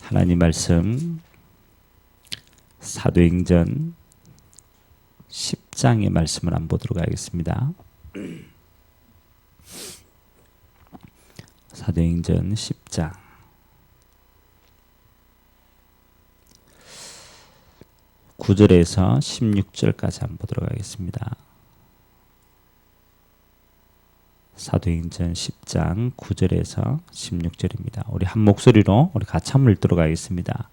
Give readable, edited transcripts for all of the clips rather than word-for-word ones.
하나님 말씀 사도행전 10장의 말씀을 한번 보도록 하겠습니다. 사도행전 10장 9절에서 16절까지 한번 보도록 하겠습니다. 사도행전 10장 9절에서 16절입니다. 우리 한 목소리로 우리 같이 한번 읽도록 하겠습니다.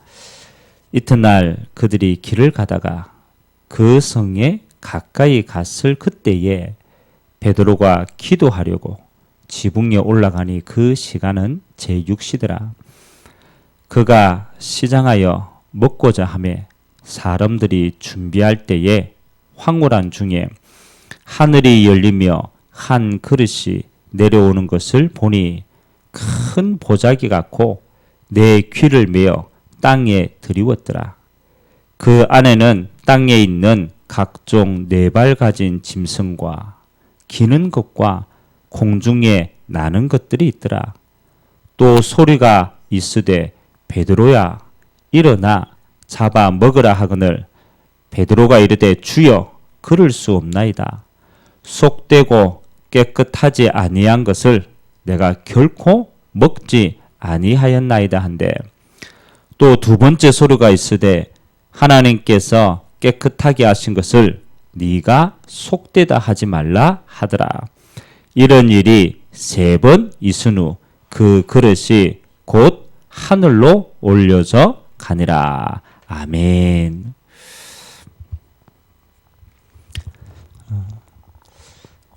이튿날 그들이 길을 가다가 그 성에 가까이 갔을 그때에 베드로가 기도하려고 지붕에 올라가니 그 시간은 제6시더라. 그가 시장하여 먹고자 하매 사람들이 준비할 때에 황홀한 중에 하늘이 열리며 한 그릇이 내려오는 것을 보니 큰 보자기 같고 내 귀를 메어 땅에 들이웠더라. 그 안에는 땅에 있는 각종 네 발 가진 짐승과 기는 것과 공중에 나는 것들이 있더라. 또 소리가 있으되 베드로야 일어나 잡아 먹으라 하거늘 베드로가 이르되 주여 그럴 수 없나이다. 속되고 깨끗하지 아니한 것을 내가 결코 먹지 아니하였나이다 한데 또 두 번째 소리가 있으되 하나님께서 깨끗하게 하신 것을 네가 속되다 하지 말라 하더라. 이런 일이 3번 있은 후 그 그릇이 곧 하늘로 올려져 가니라. 아멘.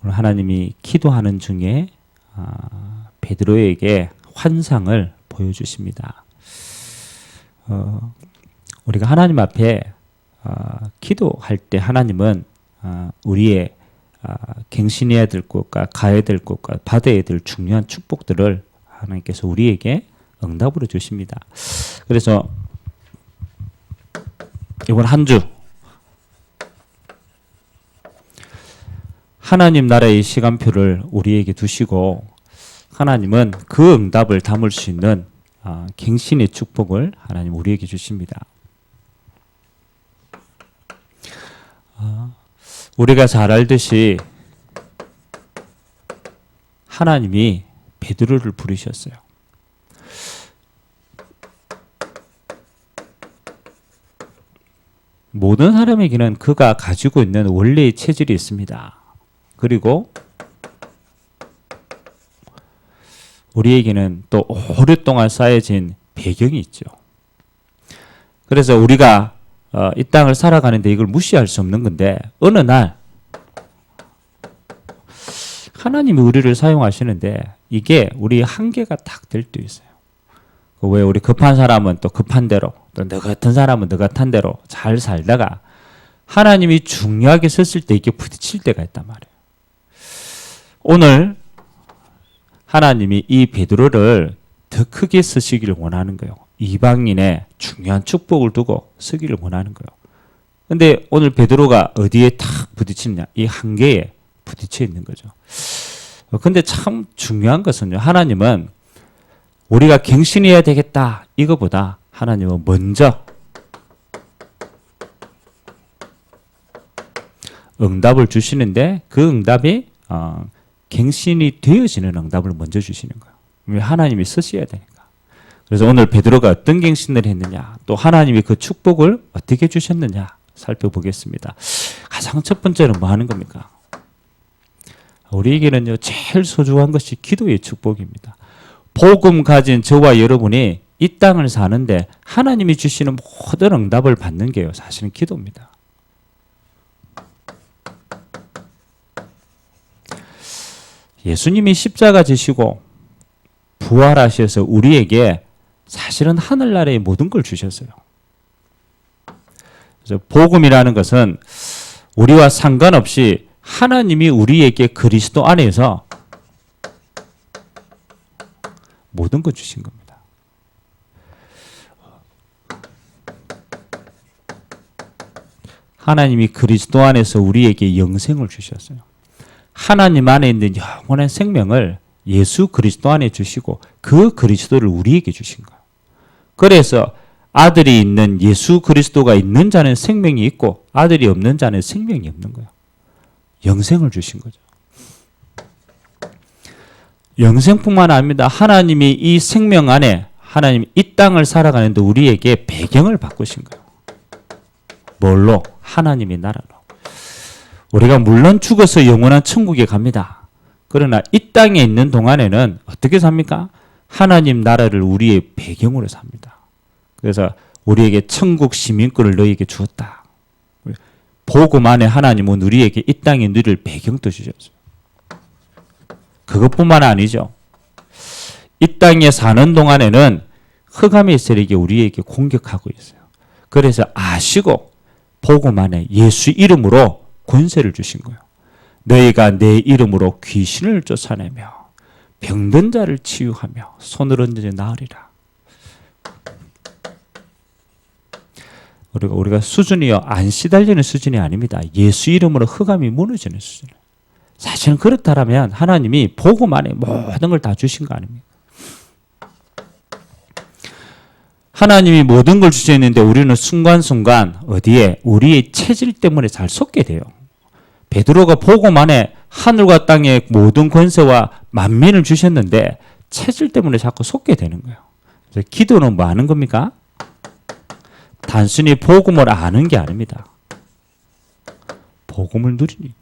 오늘 하나님이 기도하는 중에 베드로에게 환상을 보여주십니다. 우리가 하나님 앞에 기도할 때 하나님은 우리의 갱신해야 될 것과 가야 될 것과 받아야 될 중요한 축복들을 하나님께서 우리에게 응답으로 주십니다. 그래서 이번 한 주 하나님 나라의 시간표를 우리에게 두시고 하나님은 그 응답을 담을 수 있는 갱신의 축복을 하나님 우리에게 주십니다. 우리가 잘 알듯이 하나님이 베드로를 부르셨어요. 모든 사람에게는 그가 가지고 있는 원래의 체질이 있습니다. 그리고 우리에게는 또 오랫동안 쌓여진 배경이 있죠. 그래서 우리가 이 땅을 살아가는데 이걸 무시할 수 없는 건데 어느 날 하나님이 우리를 사용하시는데 이게 우리의 한계가 딱 될 때 있어요. 왜 우리 급한 사람은 또 급한 대로 또 너 같은 사람은 너 같은 대로 잘 살다가 하나님이 중요하게 썼을 때 이게 부딪힐 때가 있단 말이에요. 오늘 하나님이 이 베드로를 더 크게 쓰시기를 원하는 거예요. 이방인의 중요한 축복을 두고 쓰기를 원하는 거예요. 근데 오늘 베드로가 어디에 탁 부딪히느냐? 이 한계에 부딪혀 있는 거죠. 근데 참 중요한 것은요. 하나님은 우리가 갱신해야 되겠다. 이거보다 하나님은 먼저 응답을 주시는데 그 응답이 갱신이 되어지는 응답을 먼저 주시는 거예요. 왜 하나님이 쓰셔야 되니까. 그래서 오늘 베드로가 어떤 갱신을 했느냐, 또 하나님이 그 축복을 어떻게 주셨느냐 살펴보겠습니다. 가장 첫 번째는 뭐 하는 겁니까? 우리에게는요 제일 소중한 것이 기도의 축복입니다. 복음 가진 저와 여러분이 이 땅을 사는데 하나님이 주시는 모든 응답을 받는 게요 사실은 기도입니다. 예수님이 십자가 지시고 부활하셔서 우리에게 사실은 하늘나라의 모든 걸 주셨어요. 그래서 복음이라는 것은 우리와 상관없이 하나님이 우리에게 그리스도 안에서 모든 걸 주신 겁니다. 하나님이 그리스도 안에서 우리에게 영생을 주셨어요. 하나님 안에 있는 영원한 생명을 예수 그리스도 안에 주시고 그 그리스도를 우리에게 주신 거예요. 그래서 아들이 있는 예수 그리스도가 있는 자는 생명이 있고 아들이 없는 자는 생명이 없는 거예요. 영생을 주신 거죠. 영생뿐만 아닙니다. 하나님이 이 생명 안에 하나님이 이 땅을 살아가는데 우리에게 배경을 바꾸신 거예요. 뭘로? 하나님의 나라로. 우리가 물론 죽어서 영원한 천국에 갑니다. 그러나 이 땅에 있는 동안에는 어떻게 삽니까? 하나님 나라를 우리의 배경으로 삽니다. 그래서 우리에게 천국 시민권을 너희에게 주었다. 복음 안에 하나님은 우리에게 이 땅에 누릴 배경도 주셨어요. 그것뿐만 아니죠. 이 땅에 사는 동안에는 흑암의 세력이 우리에게 공격하고 있어요. 그래서 아시고 복음 안에 예수 이름으로 권세를 주신 거예요. 너희가 내 이름으로 귀신을 쫓아내며 병든 자를 치유하며 손을 얹어 나으리라. 우리가 수준이요 안 시달리는 수준이 아닙니다. 예수 이름으로 흑암이 무너지는 수준이에요. 사실은 그렇다면 하나님이 복음 안에 모든 걸 다 주신 거 아닙니까? 하나님이 모든 걸 주셨는데 우리는 순간순간 어디에 우리의 체질 때문에 잘 속게 돼요. 베드로가 복음 안에 하늘과 땅의 모든 권세와 만민을 주셨는데 체질 때문에 자꾸 속게 되는 거예요. 그래서 기도는 뭐 하는 겁니까? 단순히 복음을 아는 게 아닙니다. 복음을 누리니까.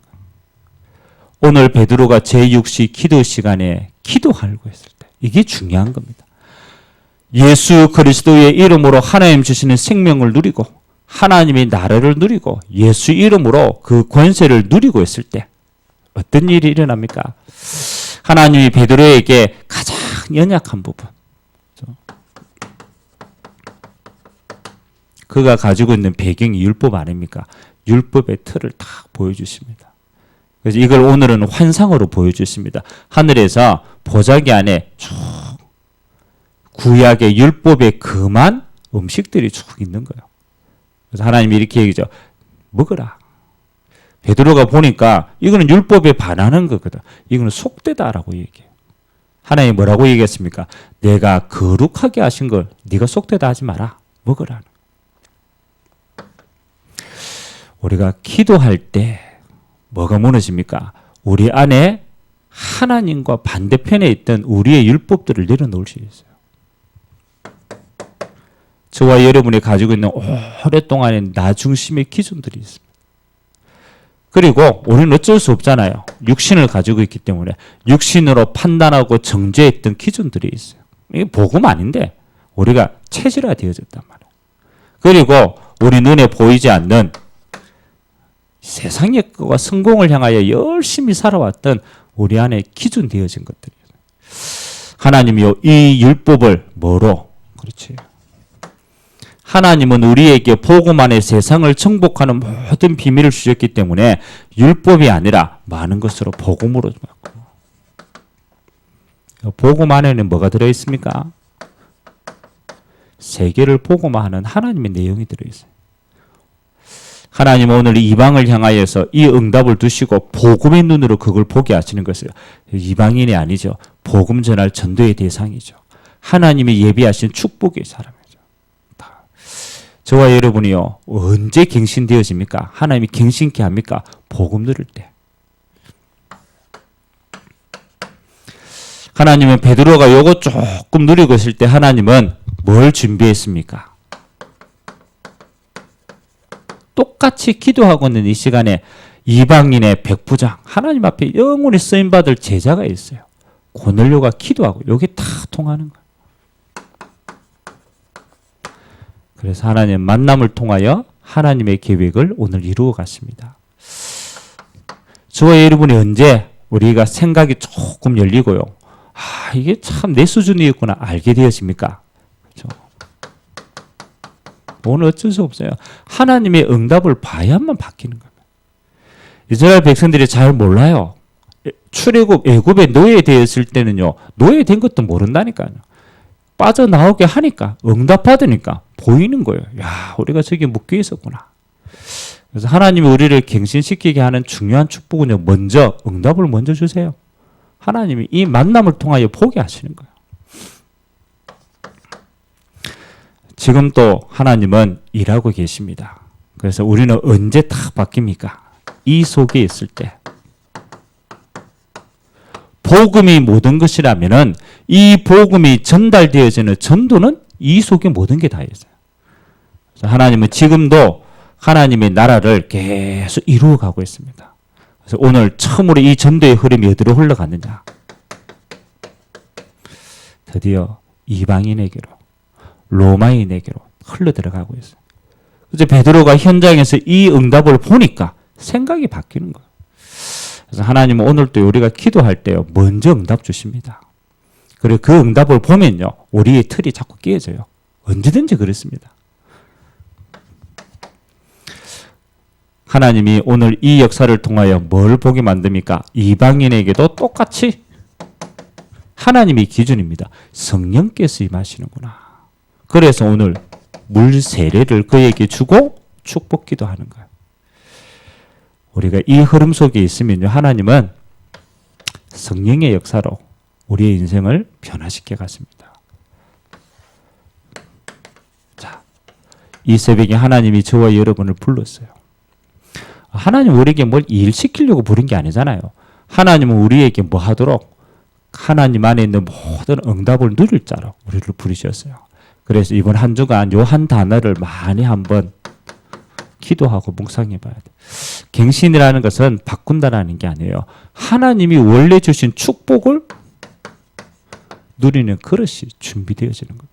오늘 베드로가 제6시 기도 시간에 기도하려고 했을 때 이게 중요한 겁니다. 예수 그리스도의 이름으로 하나님 주시는 생명을 누리고 하나님의 나라를 누리고 예수 이름으로 그 권세를 누리고 있을 때 어떤 일이 일어납니까? 하나님이 베드로에게 가장 연약한 부분, 그가 가지고 있는 배경이 율법 아닙니까? 율법의 틀을 딱 보여주십니다. 그래서 이걸 오늘은 환상으로 보여주십니다. 하늘에서 보자기 안에 쭉 구약의 율법의 금한 음식들이 쭉 있는 거예요. 그래서 하나님이 이렇게 얘기죠. 먹어라. 베드로가 보니까 이거는 율법에 반하는 거거든. 이거는 속되다라고 얘기해요. 하나님이 뭐라고 얘기했습니까? 내가 거룩하게 하신 걸 네가 속되다 하지 마라. 먹으라. 우리가 기도할 때 뭐가 무너집니까? 우리 안에 하나님과 반대편에 있던 우리의 율법들을 내려놓을 수 있어요. 저와 여러분이 가지고 있는 오랫동안의 나 중심의 기준들이 있습니다. 그리고 우리는 어쩔 수 없잖아요. 육신을 가지고 있기 때문에 육신으로 판단하고 정죄했던 기준들이 있어요. 이게 복음 아닌데 우리가 체질화되어졌단 말이에요. 그리고 우리 눈에 보이지 않는 세상의 것과 성공을 향하여 열심히 살아왔던 우리 안에 기준되어진 것들이에요. 하나님이요 이 율법을 뭐로? 그렇지. 하나님은 우리에게 복음 안에 세상을 정복하는 모든 비밀을 주셨기 때문에 율법이 아니라 많은 것으로 복음으로 바꾸고. 복음 안에는 뭐가 들어있습니까? 세계를 복음화하는 하나님의 내용이 들어있어요. 하나님은 오늘 이방을 향하여서 이 응답을 두시고 복음의 눈으로 그걸 보게 하시는 것이에요. 이방인이 아니죠. 복음 전할 전도의 대상이죠. 하나님이 예비하신 축복의 사람이죠. 저와 여러분이요 언제 갱신되어집니까? 하나님이 갱신케 합니까? 복음 들을 때. 하나님은 베드로가 요거 조금 누리고 있을 때 하나님은 뭘 준비했습니까? 똑같이 기도하고 있는 이 시간에 이방인의 백부장, 하나님 앞에 영원히 쓰임받을 제자가 있어요. 고넬료가 기도하고 요게 다 통하는 거예요. 그래서 하나님 만남을 통하여 하나님의 계획을 오늘 이루어 갔습니다. 저와 여러분이 언제 우리가 생각이 조금 열리고요. 이게 참 내 수준이었구나 알게 되어집니까? 그렇죠? 오늘 어쩔 수 없어요. 하나님의 응답을 봐야만 바뀌는 겁니다. 이스라엘 백성들이 잘 몰라요. 출애굽 애굽에 노예되었을 때는요. 노예된 것도 모른다니까요. 빠져나오게 하니까 응답받으니까 보이는 거예요. 야, 우리가 저기 묶여 있었구나. 그래서 하나님이 우리를 갱신시키게 하는 중요한 축복은요. 먼저 응답을 먼저 주세요. 하나님이 이 만남을 통하여 보게 하시는 거예요. 지금 또 하나님은 일하고 계십니다. 그래서 우리는 언제 딱 바뀝니까? 이 속에 있을 때. 복음이 모든 것이라면은 이 복음이 전달되어지는 전도는 이 속에 모든 게 다 있어요. 그래서 하나님은 지금도 하나님의 나라를 계속 이루어가고 있습니다. 그래서 오늘 처음으로 이 전도의 흐름이 어디로 흘러갔느냐? 드디어 이방인에게로, 로마인에게로 흘러들어가고 있어요. 그래서 베드로가 현장에서 이 응답을 보니까 생각이 바뀌는 거예요. 그래서 하나님은 오늘도 우리가 기도할 때요, 먼저 응답 주십니다. 그리고 그 응답을 보면요, 우리의 틀이 자꾸 깨져요. 언제든지 그렇습니다. 하나님이 오늘 이 역사를 통하여 뭘 보게 만듭니까? 이방인에게도 똑같이 하나님이 기준입니다. 성령께서 임하시는구나. 그래서 오늘 물 세례를 그에게 주고 축복기도 하는 거예요. 우리가 이 흐름 속에 있으면요, 하나님은 성령의 역사로 우리의 인생을 변화시켜 갔습니다. 자, 이 새벽에 하나님이 저와 여러분을 불렀어요. 하나님 우리에게 뭘 일시키려고 부른 게 아니잖아요. 하나님은 우리에게 뭐 하도록 하나님 안에 있는 모든 응답을 누릴 자로 우리를 부르셨어요. 그래서 이번 한 주간 요 한 단어를 많이 한번 기도하고 묵상해 봐야 돼요. 갱신이라는 것은 바꾼다라는 게 아니에요. 하나님이 원래 주신 축복을 누리는 그릇이 준비되어지는 거예요.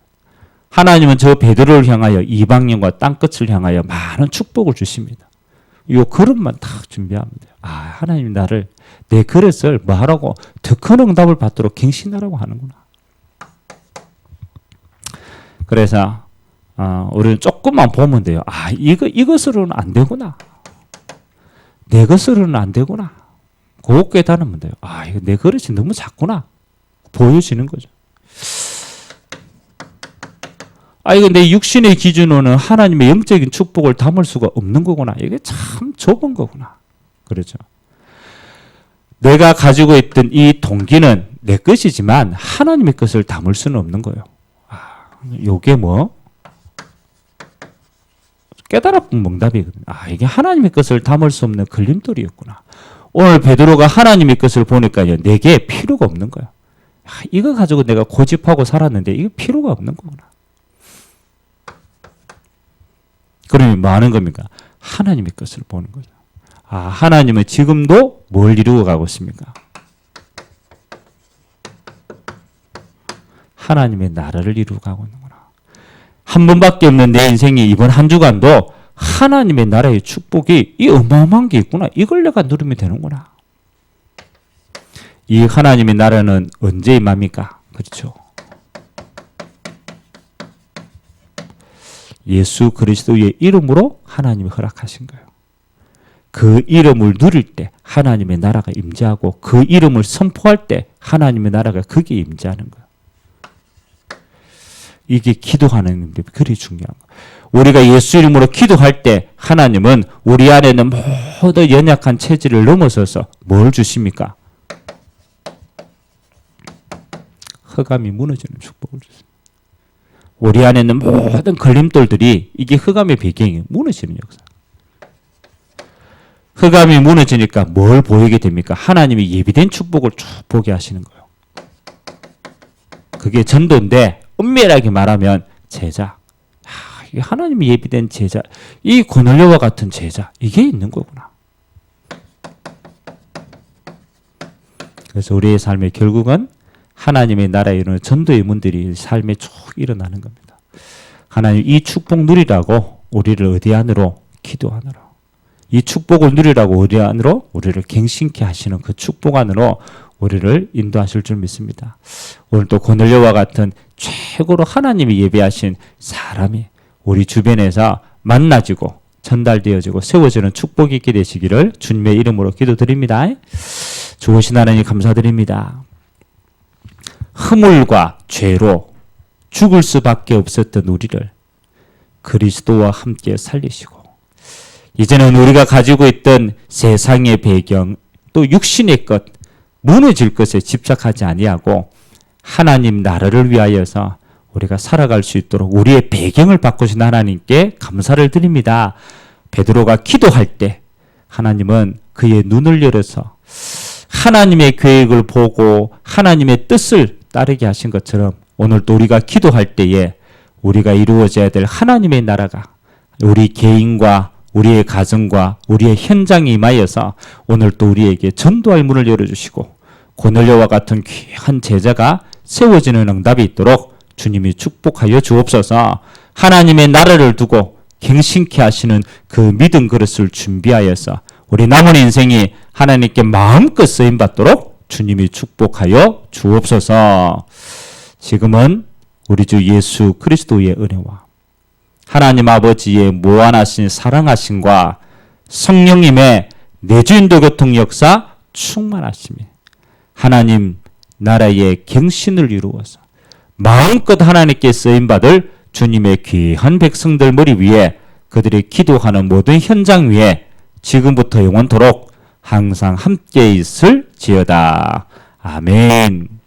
하나님은 저 베드로를 향하여 이방인과 땅끝을 향하여 많은 축복을 주십니다. 이 그릇만 딱 준비하면 돼요. 아, 하나님이 나를, 내 그릇을 뭐 하라고? 더 큰 응답을 받도록 갱신하라고 하는구나. 그래서 우리는 조금만 보면 돼요. 아, 이것으로는 안 되구나. 내 것으로는 안 되구나. 그거 깨달으면 돼요. 아, 이거 내 그릇이 너무 작구나. 보여지는 거죠. 아, 이거 내 육신의 기준으로는 하나님의 영적인 축복을 담을 수가 없는 거구나. 이게 참 좁은 거구나. 그렇죠. 내가 가지고 있던 이 동기는 내 것이지만 하나님의 것을 담을 수는 없는 거예요. 아, 요게 뭐? 깨달아본 응답이거든요. 아, 이게 하나님의 것을 담을 수 없는 걸림돌이었구나. 오늘 베드로가 하나님의 것을 보니까요, 내게 필요가 없는 거예요. 아, 이거 가지고 내가 고집하고 살았는데 이게 필요가 없는 거구나. 그러면 뭐 하는 겁니까? 하나님의 것을 보는 거죠. 아, 하나님은 지금도 뭘 이루어 가고 있습니까? 하나님의 나라를 이루어 가고 있는구나. 한 번밖에 없는 내 인생이 이번 한 주간도 하나님의 나라의 축복이 이 어마어마한 게 있구나. 이걸 내가 누리면 되는구나. 이 하나님의 나라는 언제 임합니까? 그렇죠. 예수 그리스도의 이름으로 하나님이 허락하신 거예요. 그 이름을 누릴 때 하나님의 나라가 임재하고 그 이름을 선포할 때 하나님의 나라가 거기에 임재하는 거예요. 이게 기도하는 게 그리 중요한 거예요. 우리가 예수 이름으로 기도할 때 하나님은 우리 안에는 모든 연약한 체질을 넘어서서 뭘 주십니까? 흑암이 무너지는 축복을 주십니다. 우리 안에 있는 모든 걸림돌들이 이게 흑암의 배경이 무너지는 역사. 흑암이 무너지니까 뭘 보이게 됩니까? 하나님이 예비된 축복을 쭉 보게 하시는 거예요. 그게 전도인데 엄밀하게 말하면 제자. 이게 하나님이 예비된 제자. 이 고넬료와 같은 제자. 이게 있는 거구나. 그래서 우리의 삶의 결국은 하나님의 나라에 이르는 전도의 문들이 삶에 쭉 일어나는 겁니다. 하나님 이 축복 누리라고 우리를 어디 안으로? 기도 안으로. 이 축복을 누리라고 어디 안으로? 우리를 갱신케 하시는 그 축복 안으로 우리를 인도하실 줄 믿습니다. 오늘 또 고넬료와 같은 최고로 하나님이 예배하신 사람이 우리 주변에서 만나지고 전달되어지고 세워지는 축복이 있게 되시기를 주님의 이름으로 기도드립니다. 좋으신 하나님 감사드립니다. 허물과 죄로 죽을 수밖에 없었던 우리를 그리스도와 함께 살리시고 이제는 우리가 가지고 있던 세상의 배경 또 육신의 것 무너질 것에 집착하지 아니하고 하나님 나라를 위하여서 우리가 살아갈 수 있도록 우리의 배경을 바꾸신 하나님께 감사를 드립니다. 베드로가 기도할 때 하나님은 그의 눈을 열어서 하나님의 계획을 보고 하나님의 뜻을 따르게 하신 것처럼 오늘도 우리가 기도할 때에 우리가 이루어져야 될 하나님의 나라가 우리 개인과 우리의 가정과 우리의 현장에 임하여서 오늘도 우리에게 전도할 문을 열어주시고 고넬료와 같은 귀한 제자가 세워지는 응답이 있도록 주님이 축복하여 주옵소서. 하나님의 나라를 두고 갱신케 하시는 그 믿음 그릇을 준비하여서 우리 남은 인생이 하나님께 마음껏 쓰임받도록 주님이 축복하여 주옵소서. 지금은 우리 주 예수 그리스도의 은혜와 하나님 아버지의 무한하신 사랑하심과 성령님의 내주인도 교통 역사 충만하심이 하나님 나라의 갱신을 이루어서 마음껏 하나님께 쓰임받을 주님의 귀한 백성들 머리 위에 그들이 기도하는 모든 현장 위에 지금부터 영원토록 항상 함께 있을지어다. 아멘.